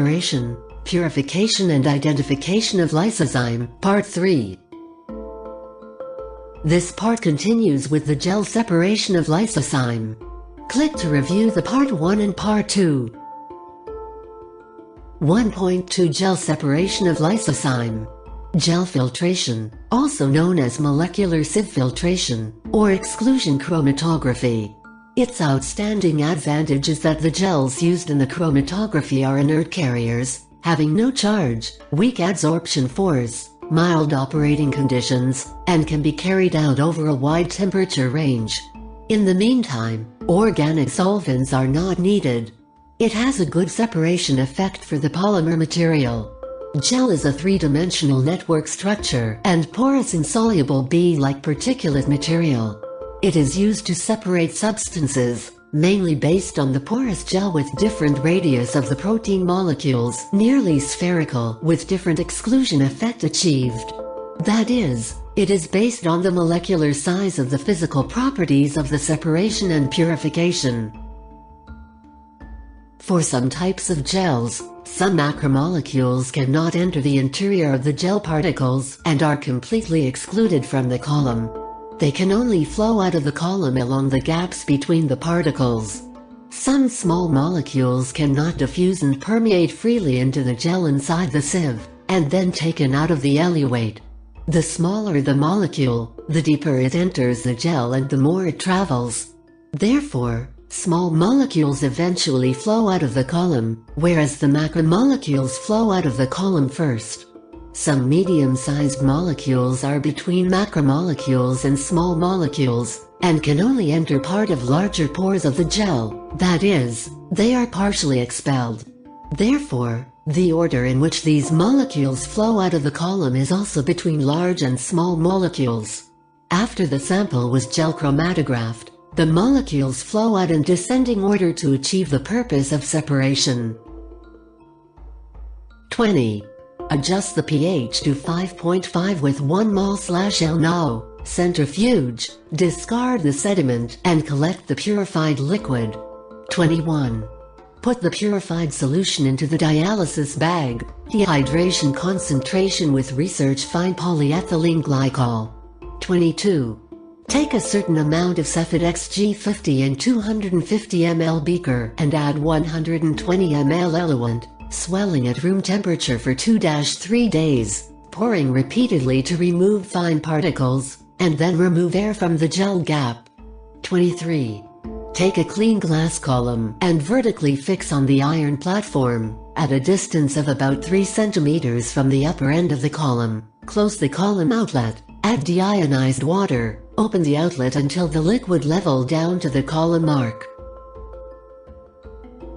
Separation, Purification and Identification of Lysozyme, Part 3. This part continues with the gel separation of lysozyme. Click to review the Part 1 and Part 2. 1.2 Gel separation of lysozyme. Gel filtration, also known as molecular sieve filtration, or exclusion chromatography. Its outstanding advantage is that the gels used in the chromatography are inert carriers, having no charge, weak adsorption force, mild operating conditions, and can be carried out over a wide temperature range. In the meantime, organic solvents are not needed. It has a good separation effect for the polymer material. Gel is a three-dimensional network structure and porous insoluble bead-like particulate material. It is used to separate substances, mainly based on the porous gel with different radius of the protein molecules, nearly spherical, with different exclusion effect achieved. That is, it is based on the molecular size of the physical properties of the separation and purification. For some types of gels, some macromolecules cannot enter the interior of the gel particles and are completely excluded from the column. They can only flow out of the column along the gaps between the particles. Some small molecules cannot diffuse and permeate freely into the gel inside the sieve, and then taken out of the eluate. The smaller the molecule, the deeper it enters the gel and the more it travels. Therefore, small molecules eventually flow out of the column, whereas the macromolecules flow out of the column first. Some medium-sized molecules are between macromolecules and small molecules, and can only enter part of larger pores of the gel, that is, they are partially expelled. Therefore, the order in which these molecules flow out of the column is also between large and small molecules. After the sample was gel chromatographed, the molecules flow out in descending order to achieve the purpose of separation. 20. Adjust the pH to 5.5 with 1 mol/L No. Centrifuge, discard the sediment and collect the purified liquid. 21. Put the purified solution into the dialysis bag, dehydration concentration with research fine polyethylene glycol. 22. Take a certain amount of Cepheid XG50 in 250 ml beaker and add 120 ml eluent, swelling at room temperature for 2-3 days, pouring repeatedly to remove fine particles, and then remove air from the gel gap. 23. Take a clean glass column and vertically fix on the iron platform, at a distance of about 3 cm from the upper end of the column. Close the column outlet, add deionized water, open the outlet until the liquid level down to the column mark.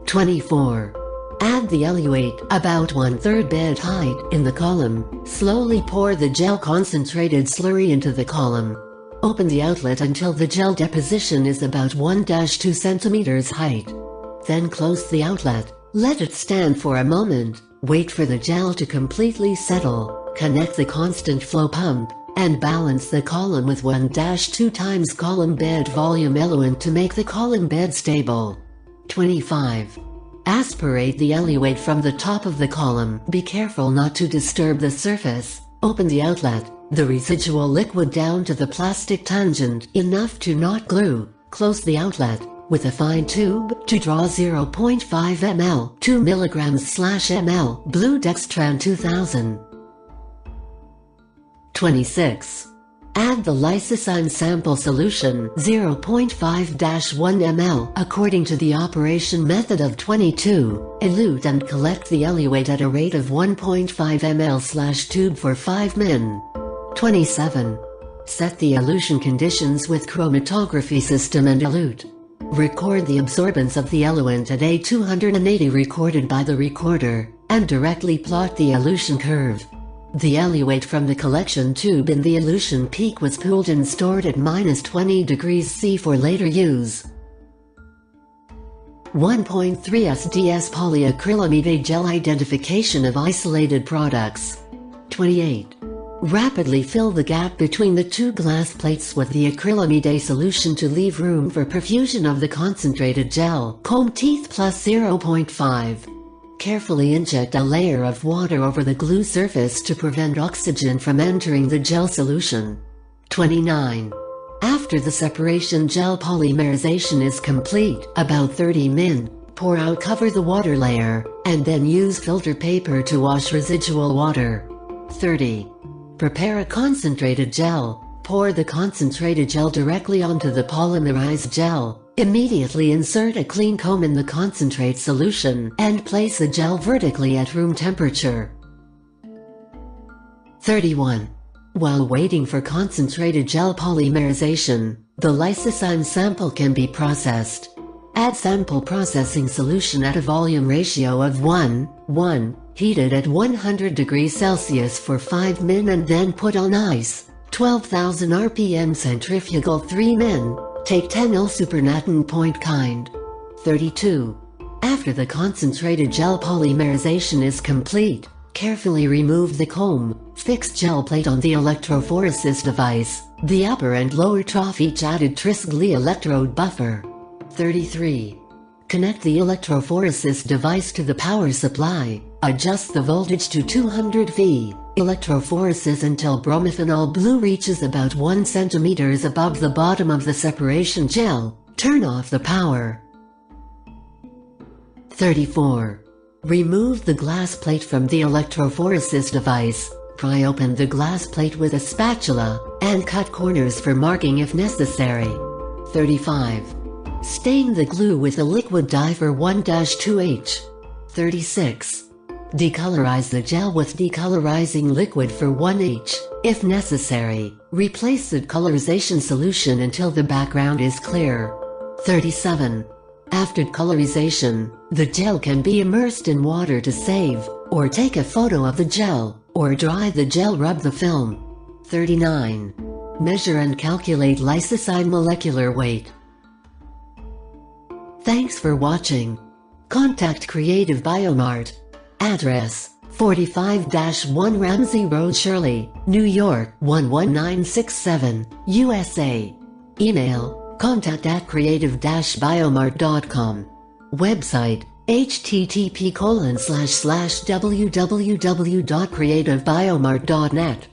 24. Add the eluate, about 1/3 bed height, in the column. Slowly pour the gel concentrated slurry into the column. Open the outlet until the gel deposition is about 1-2 cm height. Then close the outlet, let it stand for a moment, wait for the gel to completely settle, connect the constant flow pump, and balance the column with 1-2 times column bed volume eluent to make the column bed stable. 25. Aspirate the eluate from the top of the column. Be careful not to disturb the surface. Open the outlet, the residual liquid down to the plastic tangent, enough to not glue. Close the outlet, with a fine tube, to draw 0.5 ml, 2 mg/ml, Blue Dextran 2000. 26. Add the Lysozyme sample solution 0.5-1 ml according to the operation method of 22, elute and collect the eluate at a rate of 1.5 ml/tube for 5 min. 27. Set the elution conditions with chromatography system and elute. Record the absorbance of the eluent at A280 recorded by the recorder, and directly plot the elution curve. The eluate from the collection tube in the elution peak was pooled and stored at -20 degrees C for later use. 1.3 SDS polyacrylamide gel identification of isolated products. 28. Rapidly fill the gap between the two glass plates with the acrylamide solution to leave room for perfusion of the concentrated gel. Comb teeth plus 0.5. Carefully inject a layer of water over the glue surface to prevent oxygen from entering the gel solution. 29. After the separation gel polymerization is complete, about 30 min, pour out, cover the water layer, and then use filter paper to wash residual water. 30. Prepare a concentrated gel. Pour the concentrated gel directly onto the polymerized gel. Immediately insert a clean comb in the concentrate solution and place the gel vertically at room temperature. 31. While waiting for concentrated gel polymerization, the lysozyme sample can be processed. Add sample processing solution at a volume ratio of 1:1, heated at 100 degrees Celsius for 5 min and then put on ice, 12,000 rpm centrifugal 3 min, take 10 il supernatant point kind. 32. After the concentrated gel polymerization is complete, carefully remove the comb, fix gel plate on the electrophoresis device, the upper and lower trough each added Trisgly electrode buffer. 33. Connect the electrophoresis device to the power supply, adjust the voltage to 200 V, electrophoresis until bromophenol blue reaches about 1 cm above the bottom of the separation gel, turn off the power. 34. Remove the glass plate from the electrophoresis device, pry open the glass plate with a spatula, and cut corners for marking if necessary. 35. Stain the glue with a liquid dye for 1-2H. 36. Decolorize the gel with decolorizing liquid for 1H. If necessary, replace the colorization solution until the background is clear. 37. After colorization, the gel can be immersed in water to save, or take a photo of the gel, or dry the gel, rub the film. 39. Measure and calculate lysozyme molecular weight. Thanks for watching. Contact Creative Biomart. Address: 45-1 Ramsey Road, Shirley, New York 11967, USA. Email: contact@creative-biomart.com. Website: http://www.creativebiomart.net.